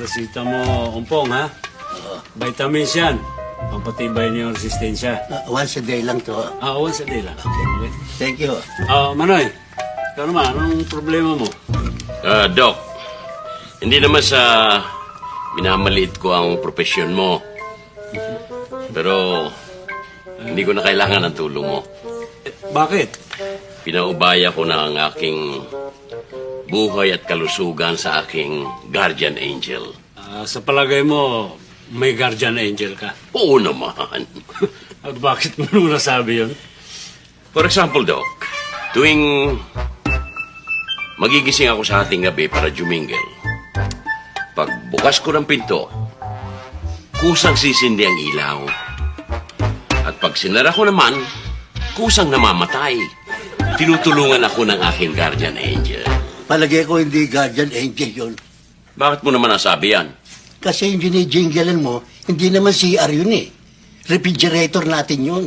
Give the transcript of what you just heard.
resita mo, umpong, ha? Vitamins yan. Pampatibay niyo yung resistensya. Once a day lang to. Once a day lang. Okay. Thank you. Manoy, ikaw naman, anong problema mo? Doc, hindi naman sa minamaliit ko ang profesyon mo. Pero hindi ko na kailangan ng tulong mo. Bakit? Pinaubaya ko na ang aking buhay at kalusugan sa aking guardian angel. Sa palagay mo, may guardian angel ka. Oo naman. At bakit mo nung nasabi yun? For example, Doc, tuwing magigising ako sa ating gabi para jumingle, pag bukas ko ng pinto, kusang sisindi ang ilaw. At pag sinara ko naman, kusang namamatay. Tinutulungan ako ng aking guardian angel. Palagay ko hindi guardian angel yun. Bakit mo naman nasabi yan? Kasi yung ginijinggalan mo, hindi naman CR yun eh. Refrigerator natin yun.